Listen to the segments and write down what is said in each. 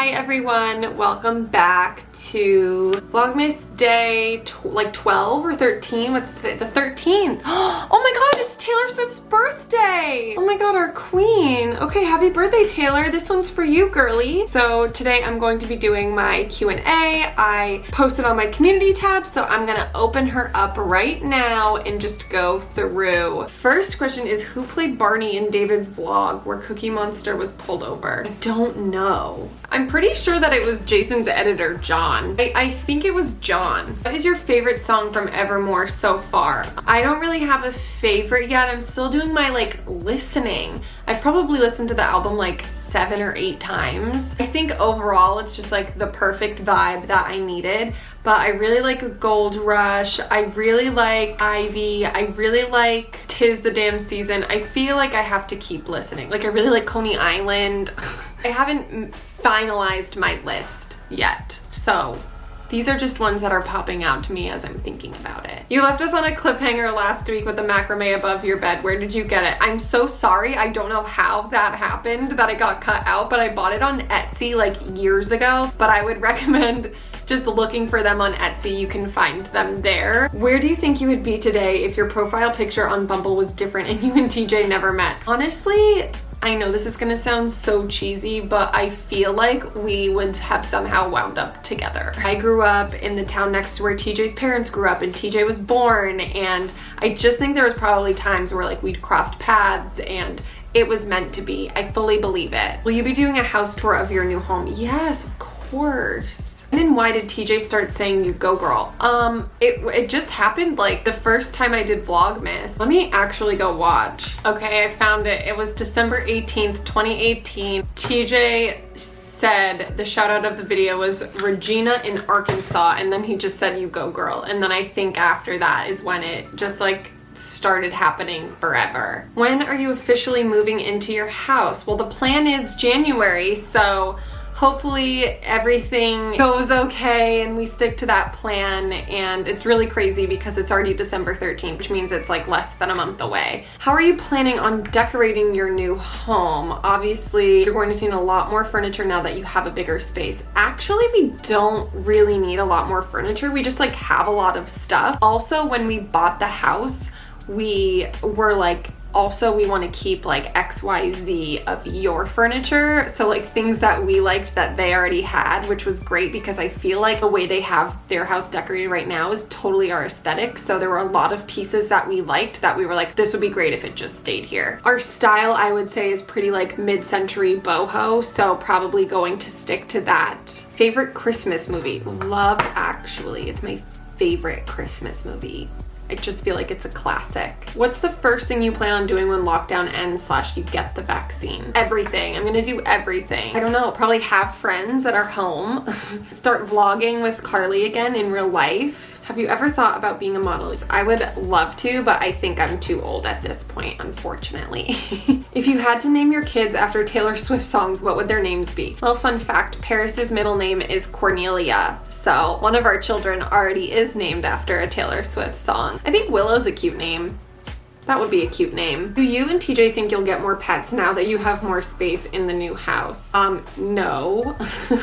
Hi everyone, welcome back to Vlogmas day 12 or 13. What's today? The 13th. Oh my god, it's Taylor Swift's birthday. Oh my god, our queen. Okay, happy birthday, Taylor. This one's for you, girly. So today I'm going to be doing my Q&A. I posted on my community tab, so I'm gonna open her up right now and just go through. First question is, who played Barney in David's vlog where Cookie Monster was pulled over? I don't know. I'm pretty sure that it was Jason's editor, John. I think it was John. What is your favorite song from Evermore so far? I don't really have a favorite yet. I'm still doing my listening. I've probably listened to the album 7 or 8 times. I think overall it's just the perfect vibe that I needed. But I really like Gold Rush. I really like Ivy. I really like 'Tis the Damn Season. I feel like I have to keep listening. I really like Coney Island. I haven't finalized my list yet. So these are just ones that are popping out to me as I'm thinking about it. You left us on a cliffhanger last week with the macrame above your bed. Where did you get it? I'm so sorry. I don't know how that happened, that it got cut out, but I bought it on Etsy years ago. But I would recommend just looking for them on Etsy. You can find them there. Where do you think you would be today if your profile picture on Bumble was different and you and TJ never met? Honestly, I know this is gonna sound so cheesy, but I feel like we would have somehow wound up together. I grew up in the town next to where TJ's parents grew up and TJ was born, and I just think there was probably times where we'd crossed paths and it was meant to be. I fully believe it. Will you be doing a house tour of your new home? Yes, of course. And then why did TJ start saying you go girl? It just happened the first time I did Vlogmas. Let me actually go watch. Okay, I found it. It was December 18th, 2018. TJ said the shout out of the video was Regina in Arkansas, and then he just said you go girl. And then I think after that is when it just started happening forever. When are you officially moving into your house? Well, the plan is January, so hopefully everything goes okay and we stick to that plan. And it's really crazy because it's already December 13th, which means it's less than a month away. How are you planning on decorating your new home? Obviously, you're going to need a lot more furniture now that you have a bigger space. Actually, we don't really need a lot more furniture. We just have a lot of stuff. Also, when we bought the house, we were also we want to keep XYZ of your furniture, so things that we liked that they already had, which was great because I feel the way they have their house decorated right now is totally our aesthetic. So there were a lot of pieces that we liked that we were this would be great if it just stayed here. Our style, I would say, is pretty mid-century boho, so probably going to stick to that. Favorite Christmas movie? Love Actually. It's my favorite Christmas movie. I just feel it's a classic. What's the first thing you plan on doing when lockdown ends / you get the vaccine? Everything. I'm gonna do everything. I don't know, probably have friends that are home, start vlogging with Carly again in real life. Have you ever thought about being a model? I would love to, but I think I'm too old at this point, unfortunately. If you had to name your kids after Taylor Swift songs, what would their names be? Well, fun fact, Paris's middle name is Cornelia, so one of our children already is named after a Taylor Swift song. I think Willow's a cute name. That would be a cute name. Do you and TJ think you'll get more pets now that you have more space in the new house? No.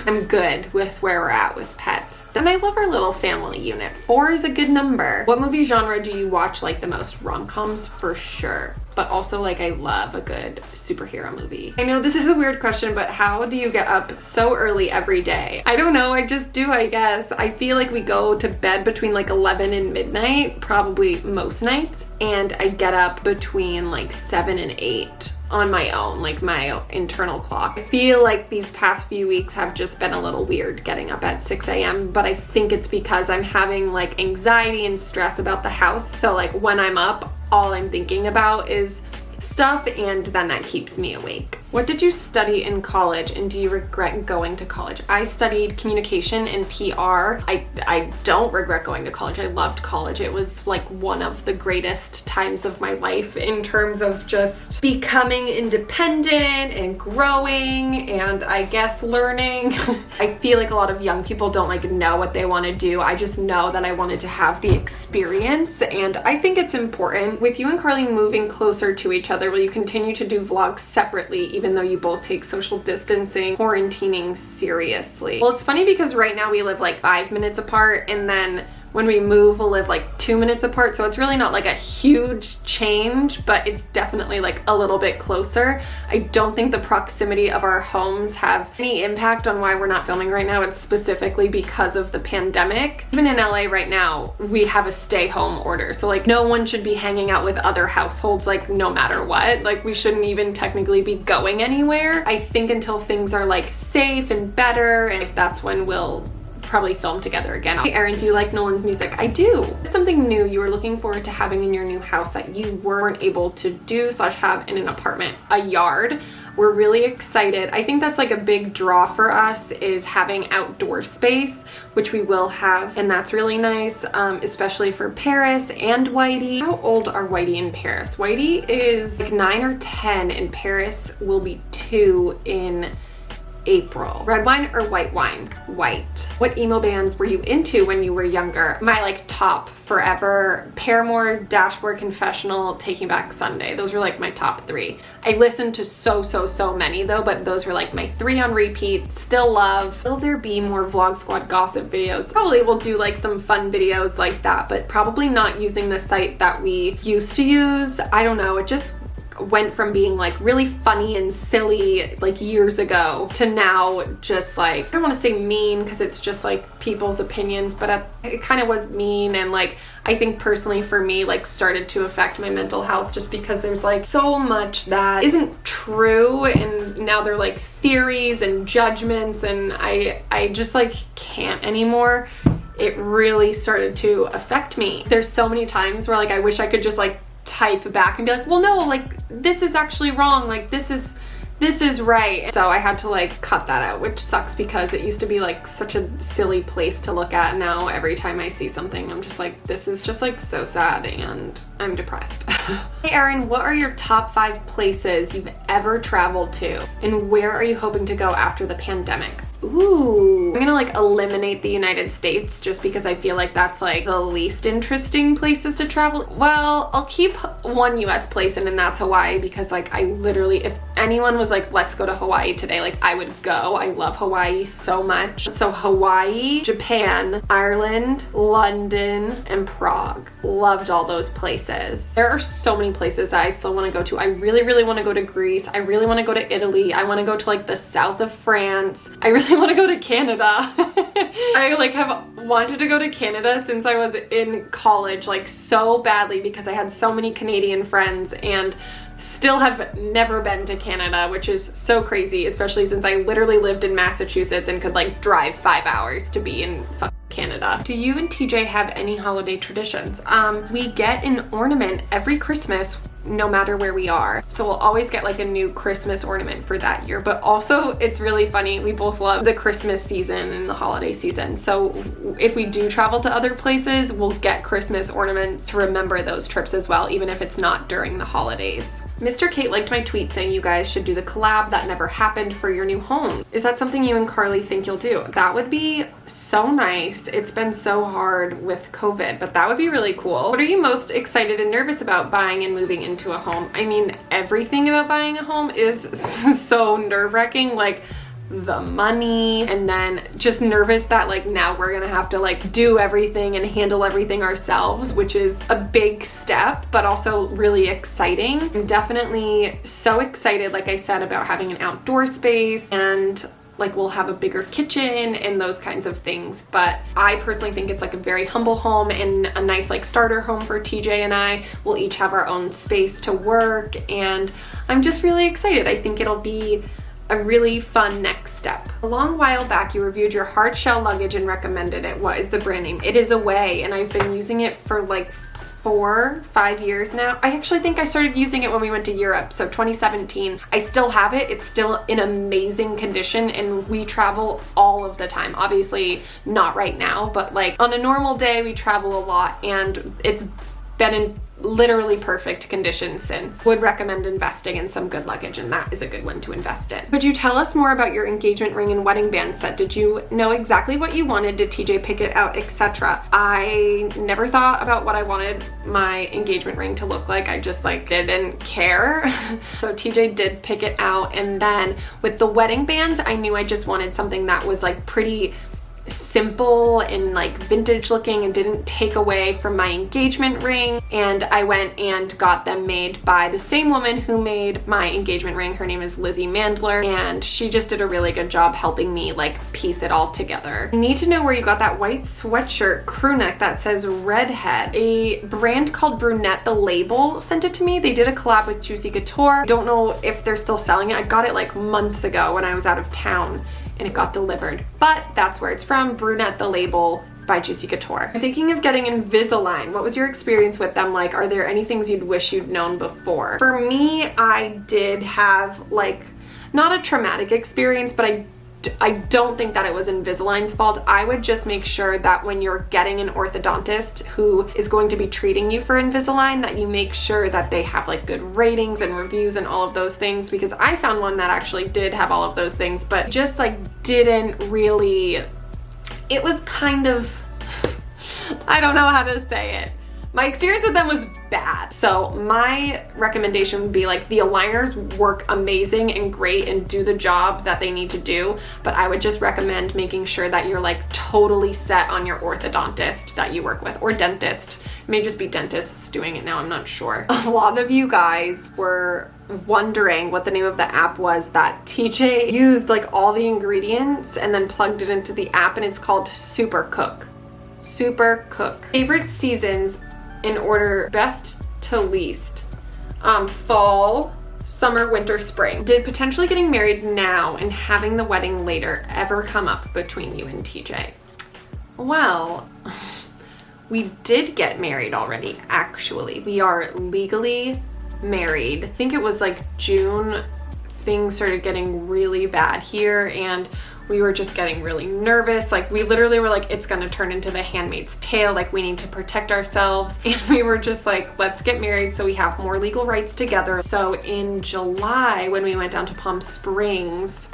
I'm good with where we're at with pets. Then I love our little family unit. 4 is a good number. What movie genre do you watch the most? Rom-coms for sure. But also I love a good superhero movie. I know this is a weird question, but how do you get up so early every day? I don't know, I just do, I guess. I feel we go to bed between 11 and midnight, probably most nights, and I get up between 7 and 8 on my own, my internal clock. I feel these past few weeks have just been a little weird getting up at 6 a.m., but I think it's because I'm having anxiety and stress about the house. So when I'm up, all I'm thinking about is stuff, and then that keeps me awake. What did you study in college, and do you regret going to college? I studied communication and PR. I don't regret going to college. I loved college. It was one of the greatest times of my life in terms of just becoming independent and growing and I guess learning. I feel a lot of young people don't know what they want to do. I just know that I wanted to have the experience, and I think it's important. With you and Carly moving closer to each other, will you continue to do vlogs separately even even though you both take social distancing, quarantining seriously. Well, it's funny because right now we live like 5 minutes apart, and then when we move, we'll live like 2 minutes apart. So it's really not like a huge change, but it's definitely like a little bit closer. I don't think the proximity of our homes have any impact on why we're not filming right now. It's specifically because of the pandemic. Even in LA right now, we have a stay home order. So like no one should be hanging out with other households, like no matter what. Like we shouldn't even technically be going anywhere. I think until things are like safe and better, and like, that's when we'll probably film together again. Hey Erin, do you like Nolan's music? I do. Something new you were looking forward to having in your new house that you weren't able to do / have in an apartment, a yard. We're really excited. I think that's like a big draw for us, is having outdoor space, which we will have, and that's really nice, especially for Paris and Whitey. How old are Whitey and Paris? Whitey is like 9 or 10 and Paris will be 2 in April. Red wine or white wine? White. What emo bands were you into when you were younger? My like top forever, Paramore, Dashboard Confessional, Taking Back Sunday. Those were like my top 3. I listened to so many though, but those were like my 3 on repeat. Still love. Will there be more Vlog Squad gossip videos? Probably we'll do like some fun videos like that, but probably not using the site that we used to use. I don't know, it just went from being like really funny and silly like years ago to now just like, I don't want to say mean because it's just like people's opinions, but it kind of was mean, and like I think personally for me like started to affect my mental health just because there's like so much that isn't true, and now they're like theories and judgments, and I just like can't anymore. It really started to affect me. There's so many times where like I wish I could just like type back and be like, well no, like this is actually wrong, like this is right. So I had to like cut that out, which sucks because it used to be like such a silly place to look at. Now every time I see something I'm just like, this is just like so sad and I'm depressed. Hey Erin, what are your top 5 places you've ever traveled to, and where are you hoping to go after the pandemic? Ooh, I'm gonna like eliminate the United States just because I feel like that's like the least interesting places to travel. Well, I'll keep one US place and that's Hawaii, because like I literally, if anyone was like, let's go to Hawaii today, like I would go. I love Hawaii so much. So Hawaii, Japan, Ireland, London, and Prague. Loved all those places. There are so many places that I still want to go to. I really want to go to Greece. I really want to go to Italy. I want to go to like the south of France. I really want to go to Canada. I like have wanted to go to Canada since I was in college, like so badly, because I had so many Canadian friends and still have never been to Canada, which is so crazy, especially since I literally lived in Massachusetts and could like drive 5 hours to be in Canada. Do you and TJ have any holiday traditions? We get an ornament every Christmas no matter where we are. So we'll always get like a new Christmas ornament for that year. But also it's really funny, we both love the Christmas season and the holiday season. So if we do travel to other places, we'll get Christmas ornaments to remember those trips as well, even if it's not during the holidays. Mr. Kate liked my tweet saying you guys should do the collab that never happened for your new home. Is that something you and Carly think you'll do? That would be so nice. It's been so hard with COVID, but that would be really cool. What are you most excited and nervous about buying and moving into a home? I mean, everything about buying a home is so nerve-wracking, like the money, and then just nervous that like now we're gonna have to like do everything and handle everything ourselves, which is a big step, but also really exciting. I'm definitely so excited, like I said, about having an outdoor space, and like we'll have a bigger kitchen and those kinds of things. But I personally think it's like a very humble home and a nice like starter home for TJ and I. We'll each have our own space to work, and I'm just really excited. I think it'll be a really fun next step. A long while back you reviewed your hard shell luggage and recommended it. What is the brand name? It is Away, and I've been using it for like 4-5 years now. I actually think I started using it when we went to Europe, so 2017. I still have it. It's still in amazing condition, and we travel all of the time. Obviously not right now, but like on a normal day we travel a lot, and it's been in literally perfect condition since. Would recommend investing in some good luggage, and that is a good one to invest in. Could you tell us more about your engagement ring and wedding band set? Did you know exactly what you wanted? Did TJ pick it out, etc.? I never thought about what I wanted my engagement ring to look like. I just like didn't care. So TJ did pick it out, and then with the wedding bands, I knew I just wanted something that was like pretty simple and like vintage looking and didn't take away from my engagement ring. And I went and got them made by the same woman who made my engagement ring. Her name is Lizzie Mandler, and she just did a really good job helping me like piece it all together. I need to know where you got that white sweatshirt crew neck that says redhead. A brand called Brunette the Label sent it to me. They did a collab with Juicy Couture. I don't know if they're still selling it. I got it like months ago when I was out of town and it got delivered, but that's where it's from, Brunette the Label by Juicy Couture. I'm thinking of getting Invisalign. What was your experience with them like? Are there any things you'd wish you'd known before? For me, I did have like, not a traumatic experience, but I don't think that it was Invisalign's fault. I would just make sure that when you're getting an orthodontist who is going to be treating you for Invisalign, that you make sure that they have like good ratings and reviews and all of those things, because I found one that actually did have all of those things, but just like didn't really, it was kind of, I don't know how to say it. My experience with them was bad. So my recommendation would be like, the aligners work amazing and great and do the job that they need to do, but I would just recommend making sure that you're like totally set on your orthodontist that you work with, or dentist. It may just be dentists doing it now, I'm not sure. A lot of you guys were wondering what the name of the app was that TJ used, like all the ingredients and then plugged it into the app, and it's called Super Cook. Super Cook. Favorite seasons in order best to least. Fall, summer, winter, spring. Did potentially getting married now and having the wedding later ever come up between you and TJ? Well, we did get married already, actually. We are legally married. I think it was like June, things started getting really bad here, and we were just getting really nervous. Like we literally were like, it's gonna turn into The Handmaid's Tale. Like we need to protect ourselves. And we were just like, let's get married so we have more legal rights together. So in July, when we went down to Palm Springs,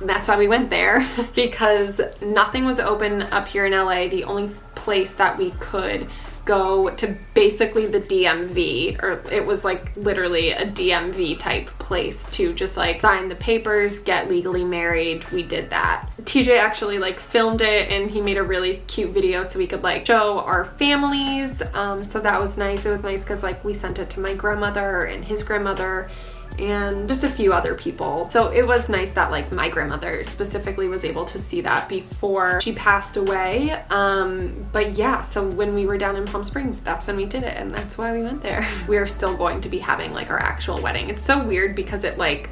that's why we went there, because nothing was open up here in LA. The only place that we could go to, basically the DMV, or it was like literally a DMV type place to just like sign the papers, get legally married. We did that. TJ actually like filmed it, and he made a really cute video so we could like show our families. So that was nice. It was nice because like we sent it to my grandmother and his grandmother and just a few other people. So it was nice that like my grandmother specifically was able to see that before she passed away. But yeah, so when we were down in Palm Springs, that's when we did it, and that's why we went there. We're still going to be having like our actual wedding. It's so weird because it like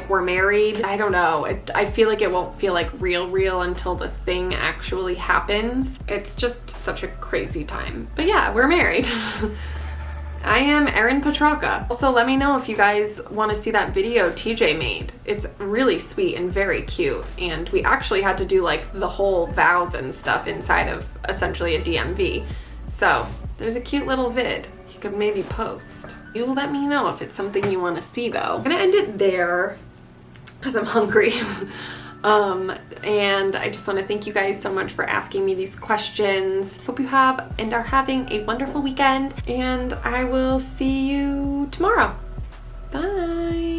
we're married. I don't know. I feel like it won't feel like real until the thing actually happens. It's just such a crazy time. But yeah, we're married. I am Erin Petrarca. Also, let me know if you guys want to see that video TJ made. It's really sweet and very cute, and we actually had to do like the whole vows and stuff inside of essentially a DMV. So there's a cute little vid you could maybe post. You will let me know if it's something you want to see though. I'm gonna end it there because I'm hungry. And I just want to thank you guys so much for asking me these questions. Hope you have and are having a wonderful weekend, and I will see you tomorrow. Bye.